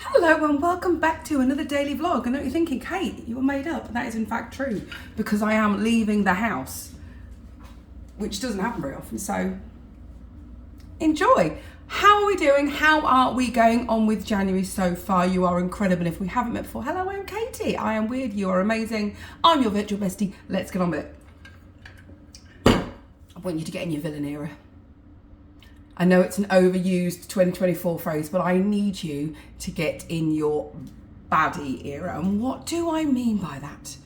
Hello and welcome back to another daily vlog. I know you're thinking, Kate, you were made up. And that is in fact true because I am leaving the house, which doesn't happen very often. So enjoy. How are we doing? How are we going on with January so far? You are incredible. If we haven't met before, hello, I'm Katie. I am weird. You are amazing. I'm your virtual bestie. Let's get on with it. I want you to get in your villain era. I know it's an overused 2024 phrase, but I need you to get in your baddie era. And what do I mean by that?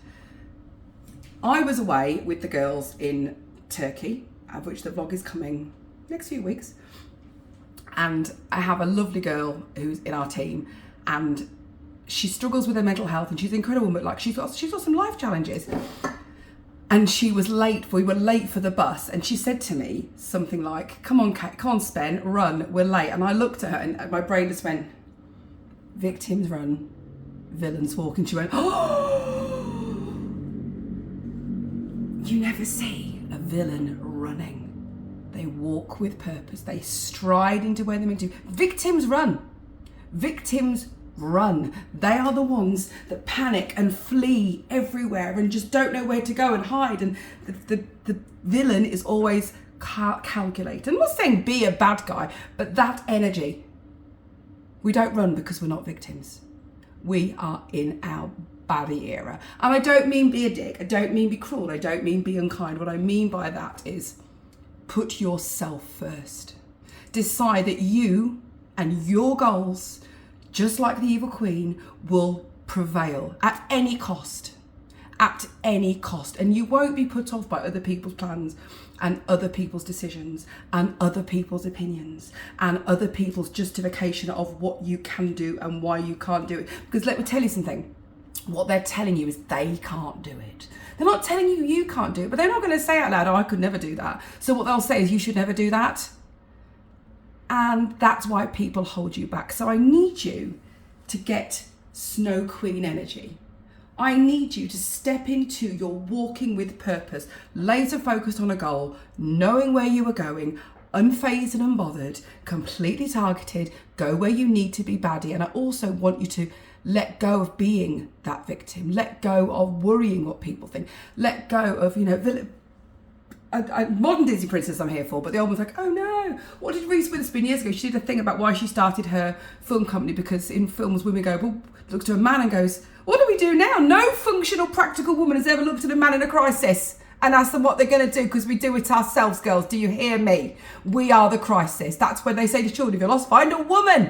I was away with the girls in Turkey, of which the vlog is coming next few weeks. And I have a lovely girl who's in our team, and she struggles with her mental health, and she's an incredible, but like she's got some life challenges. And she was late. We were late for the bus, and she said to me something like, "Come on, Kate, come on, Spen, run, we're late." And I looked at her, and my brain just went, "Victims run, villains walk." And she went, "Oh, you never see a villain running. They walk with purpose. They stride into where they're meant to. Victims run. Victims run. They are the ones that panic and flee everywhere and just don't know where to go and hide. And the villain is always calculated. I'm not saying be a bad guy, but that energy. We don't run because we're not victims. We are in our baddie era. And I don't mean be a dick. I don't mean be cruel. I don't mean be unkind. What I mean by that is put yourself first. Decide that you and your goals, just like the evil queen, will prevail at any cost. At any cost. And you won't be put off by other people's plans and other people's decisions and other people's opinions and other people's justification of what you can do and why you can't do it. Because let me tell you something. What they're telling you is they can't do it. They're not telling you you can't do it, but they're not going to say out loud, "Oh, I could never do that." So what they'll say is you should never do that. And that's why people hold you back. So I need you to get Snow Queen energy. I need you to step into your walking with purpose, laser focused on a goal, knowing where you are going, unfazed and unbothered, completely targeted, go where you need to be baddie. And I also want you to let go of being that victim, let go of worrying what people think, let go of, modern Disney princess I'm here for, but the old one's like, "Oh no, what did Reese Witherspoon years ago?" She did a thing about why she started her film company, because in films women go, well, looks to a man and goes, "What do we do now?" No functional, practical woman has ever looked at a man in a crisis and asked them what they're going to do, because we do it ourselves, girls. Do you hear me? We are the crisis. That's when they say to children, if you're lost, find a woman,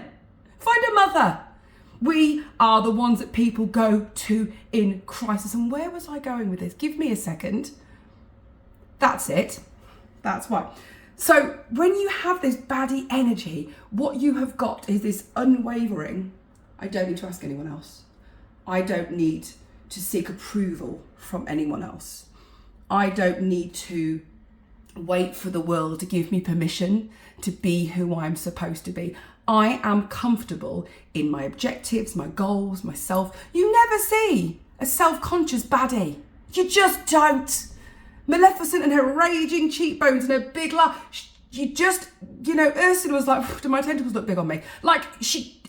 find a mother. We are the ones that people go to in crisis. And where was I going with this? Give me a second. That's it. That's why. So when you have this baddie energy, what you have got is this unwavering, I don't need to ask anyone else. I don't need to seek approval from anyone else. I don't need to wait for the world to give me permission to be who I'm supposed to be. I am comfortable in my objectives, my goals, myself. You never see a self-conscious baddie. You just don't. Maleficent and her raging cheekbones and her big laugh. You just, Ursula was like, "Do my tentacles look big on me?"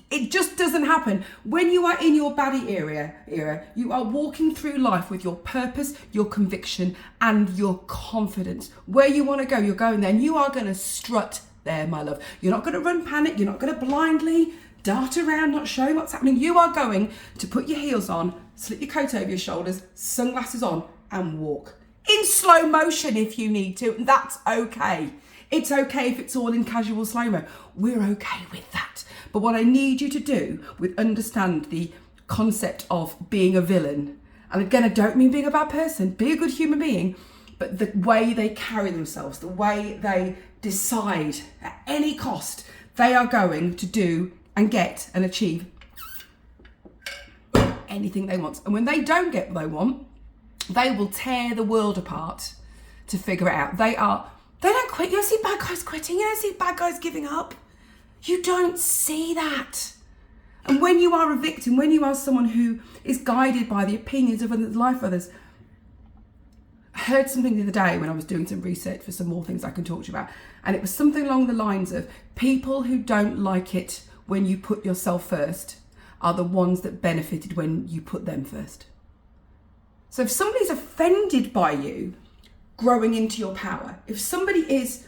It just doesn't happen. When you are in your baddie era, you are walking through life with your purpose, your conviction, and your confidence. Where you want to go, you're going there, and you are going to strut there, my love. You're not going to run panic. You're not going to blindly dart around, not showing what's happening. You are going to put your heels on, slip your coat over your shoulders, sunglasses on, and walk. In slow motion if you need to, and that's okay. It's okay if it's all in casual slow-mo. We're okay with that. But what I need you to do with understand the concept of being a villain, and again, I don't mean being a bad person, be a good human being, but the way they carry themselves, the way they decide at any cost, they are going to do and get and achieve anything they want. And when they don't get what they want, they will tear the world apart to figure it out. They don't quit. You don't see bad guys quitting. You don't see bad guys giving up. You don't see that. And when you are a victim, when you are someone who is guided by the opinions of others, the life of others, I heard something the other day when I was doing some research for some more things I can talk to you about. And it was something along the lines of people who don't like it when you put yourself first are the ones that benefited when you put them first. So if somebody's offended by you growing into your power, if somebody is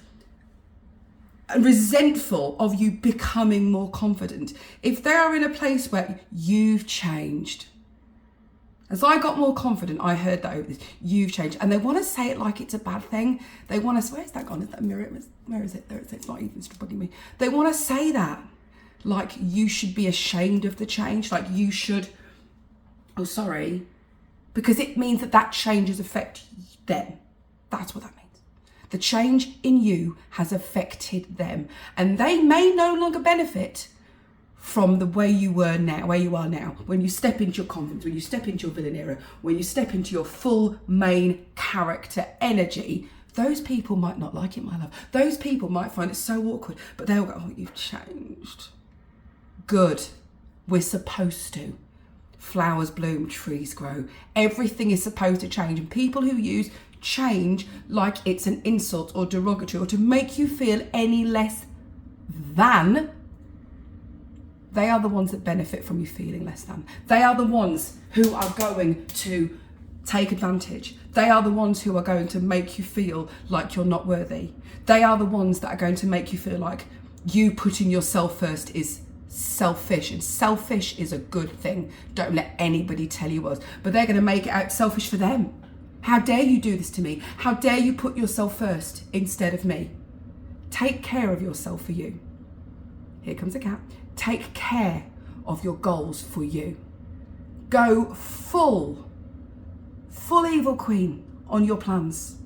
resentful of you becoming more confident, if they are in a place where you've changed, as I got more confident, I heard that over this, you've changed, and they want to say it like it's a bad thing. They want to, where's that gone? Is that mirror? Where is it? There it is. It's not even bugging me. They want to say that like you should be ashamed of the change, like you should, oh sorry, because it means that changes affect them. That's what that means. The change in you has affected them, and they may no longer benefit from the way you were now, where you are now. When you step into your confidence, when you step into your villain era, when you step into your full main character energy, those people might not like it, my love. Those people might find it so awkward, but they'll go, oh, you've changed. Good. We're supposed to. Flowers bloom, trees grow. Everything is supposed to change, and people who use change like it's an insult or derogatory or to make you feel any less than, they are the ones that benefit from you feeling less than. They are the ones who are going to take advantage. They are the ones who are going to make you feel like you're not worthy. They are the ones that are going to make you feel like you putting yourself first is selfish, and selfish is a good thing. Don't let anybody tell you what. But they're going to make it out selfish for them. How dare you do this to me? How dare you put yourself first instead of me? Take care of yourself for you. Here comes a cat. Take care of your goals for you. Go full evil queen on your plans.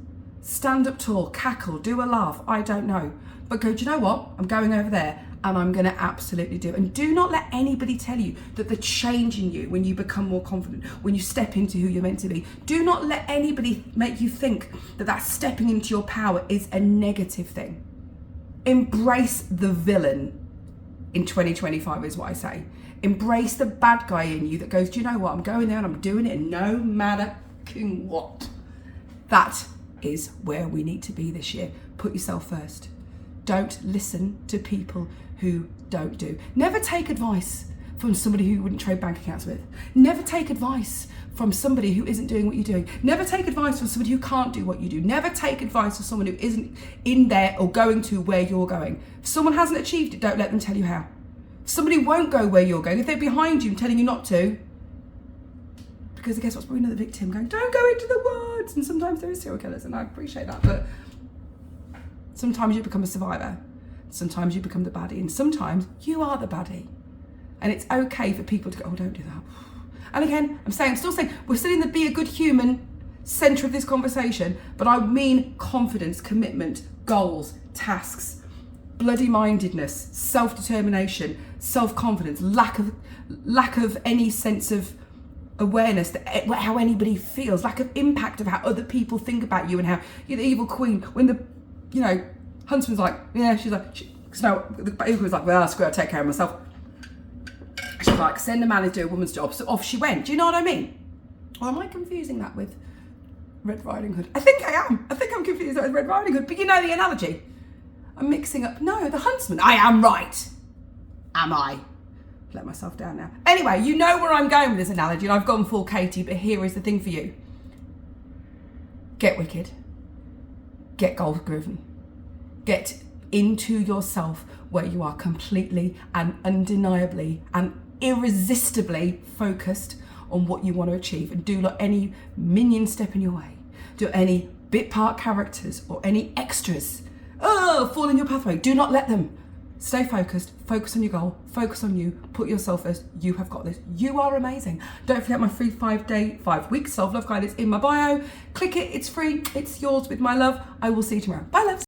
Stand up tall, cackle, do a laugh, I don't know. But go, do you know what? I'm going over there and I'm going to absolutely do it. And do not let anybody tell you that the change in you, when you become more confident, when you step into who you're meant to be, do not let anybody make you think that stepping into your power is a negative thing. Embrace the villain in 2025 is what I say. Embrace the bad guy in you that goes, do you know what? I'm going there and I'm doing it no matter what. That is where we need to be this year. Put yourself first. Don't listen to people who don't do. Never take advice from somebody who you wouldn't trade bank accounts with. Never take advice from somebody who isn't doing what you're doing. Never take advice from somebody who can't do what you do. Never take advice from someone who isn't in there or going to where you're going. If someone hasn't achieved it, don't let them tell you how. If somebody won't go where you're going, if they're behind you and telling you not to, because guess what's probably another victim going, don't go into the woods. And sometimes there is serial killers, and I appreciate that, but sometimes you become a survivor. Sometimes you become the baddie, and sometimes you are the baddie. And it's okay for people to go, oh, don't do that. And again, I'm still saying, we're still in the be a good human center of this conversation, but I mean confidence, commitment, goals, tasks, bloody mindedness, self-determination, self-confidence, lack of any sense of awareness that how anybody feels, lack of impact of how other people think about you, and how you're the evil queen. When the, huntsman's like, yeah, she's like, the evil was like, well, screw it, I'll take care of myself. She's like, send a man to do a woman's job. So off she went. Do you know what I mean? Or am I confusing that with Red Riding Hood? I think I am. I think I'm confusing that with Red Riding Hood. But you know the analogy. I'm mixing up. No, the huntsman. I am right. Am I? Let myself down now. Anyway, you know where I'm going with this analogy, and I've gone full Katie, but here is the thing for you. Get wicked. Get goal-driven. Get into yourself where you are completely and undeniably and irresistibly focused on what you want to achieve, and do not any minion step in your way. Do any bit part characters or any extras fall in your pathway. Do not let them. Stay focused, focus on your goal, focus on you, put yourself first. You have got this. You are amazing. Don't forget my free 5-week self-love guide is in my bio. Click it, it's free, it's yours with my love. I will see you tomorrow. Bye, loves.